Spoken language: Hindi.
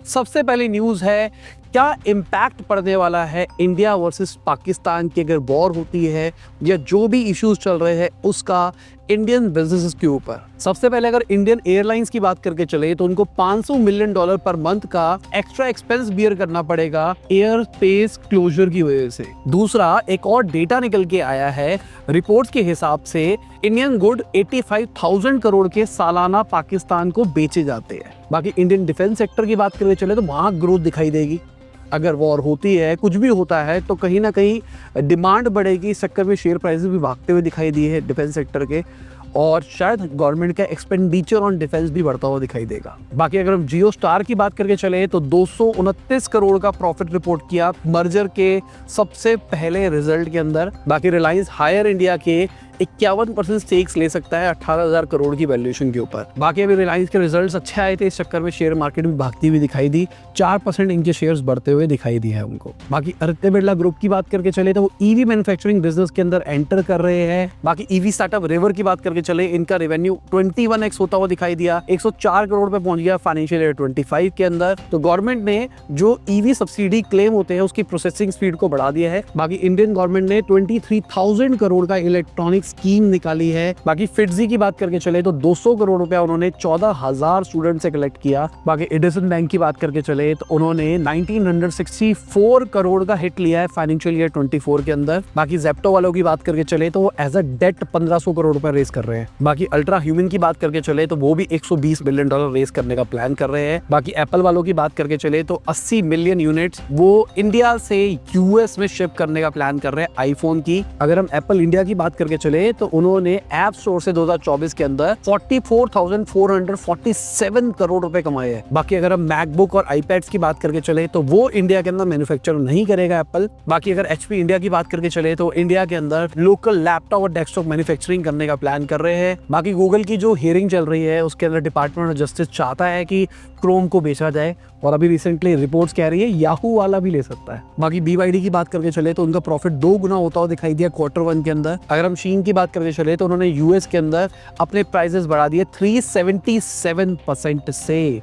सबसे पहली न्यूज है, क्या इम्पैक्ट पड़ने वाला है इंडिया वर्सेस पाकिस्तान की अगर वॉर होती है या जो भी इश्यूज चल रहे हैं उसका इंडियन बिजनेसेस के ऊपर। सबसे पहले अगर इंडियन एयरलाइंस की बात करके चले तो उनको $500 मिलियन पर मंथ का एक्स्ट्रा एक्सपेंस बियर करना पड़ेगा एयर स्पेस क्लोजर की वजह से। दूसरा, एक और डेटा निकल के आया है, रिपोर्ट्स के हिसाब से इंडियन गुड 85,000 करोड़ के सालाना पाकिस्तान को बेचे जाते हैं। बाकी इंडियन डिफेंस सेक्टर की बात करके चले तो वहां ग्रोथ दिखाई देगी। अगर वॉर होती है, कुछ भी होता है तो कहीं ना कहीं डिमांड बढ़ेगी। इस चक्कर में शेयर प्राइसेस भी भागते हुए दिखाई दिए हैं डिफेंस सेक्टर के, और शायद गवर्नमेंट का एक्सपेंडिचर ऑन डिफेंस भी बढ़ता हुआ दिखाई देगा। बाकी अगर हम जियो स्टार की बात करके चले तो 229 करोड़ का प्रॉफिट रिपोर्ट किया मर्जर के सबसे पहले रिजल्ट के अंदर। बाकी रिलायंस हायर इंडिया के 51% स्टेक्स ले सकता है 18,000 करोड़ की वैल्यूएशन के ऊपर। बाकी अभी रिलायंस के रिजल्ट्स अच्छे आए थे, इस चक्कर में शेयर मार्केट भी भागती हुई दिखाई दी, 4% इनके शेयर्स बढ़ते हुए दिखाई दिए हैं उनको। बाकी आदित्य बिरला ग्रुप की बात करके चले तो वो ईवी मैन्युफैक्चरिंग बिजनेस के अंदर एंटर कर रहे हैं। बाकी ईवी स्टार्टअप रिवर की बात करके चले, इनका रेवेन्यू 21x होता हुआ दिखाई दिया, 104 करोड़ पे पहुंच गया फाइनेंशियल ईयर 25 के अंदर। तो गवर्नमेंट ने जो ईवी सब्सिडी क्लेम होते हैं उसकी प्रोसेसिंग स्पीड को बढ़ा दिया है। बाकी इंडियन गवर्नमेंट ने 23,000 करोड़ का इलेक्ट्रॉनिक स्कीम निकाली है। बाकी फिटजी की बात करके चले तो 200 करोड़ रुपया उन्होंने 14,000 स्टूडेंट से कलेक्ट किया। बाकी एडिसन बैंक की बात करके चले तो उन्होंने 1964 करोड़ का हिट लिया है फाइनेंशियल ईयर 24 के अंदर। बाकी जेप्टो वालों की बात करके चले तो वो एज अ डेट 1500 करोड़ रुपए रेस कर रहे हैं। बाकी अल्ट्रा ह्यूमन की बात करके चले तो वो भी $120 बिलियन रेस करने का प्लान कर रहे हैं। बाकी एप्पल वालों की बात करके चले तो 80 मिलियन यूनिट्स वो इंडिया से यूएस में शिप करने का प्लान कर रहे हैं आईफोन की। अगर हम एप्पल इंडिया की बात करके चले तो उन्होंने ऐप स्टोर से 2024 के अंदर 44,447 करोड़ रुपए कमाए हैं। बाकी अगर हम मैकबुक और आईपैड्स की बात करके चले तो वो इंडिया के अंदर मैन्युफैक्चर नहीं करेगा एप्पल। बाकी अगर एचपी इंडिया की बात करके चले तो इंडिया के अंदर लोकल लैपटॉप और डेस्कटॉप मैन्युफैक्चरिंग करने का प्लान कर रहे हैं। बाकी गूगल की जो हियरिंग चल रही है उसके अंदर डिपार्टमेंट ऑफ जस्टिस चाहता है कि क्रोम को बेचा जाए, और अभी रिसेंटली रिपोर्ट्स कह रही है याहू वाला भी ले सकता है। बाकी BYD की बात करके चले तो उनका प्रॉफिट 2 गुना होता हुआ दिखाई दिया Q1 के अंदर। अगर हम शीन की बात करके चले तो उन्होंने यूएस के अंदर अपने प्राइसेस बढ़ा दिए 377% से।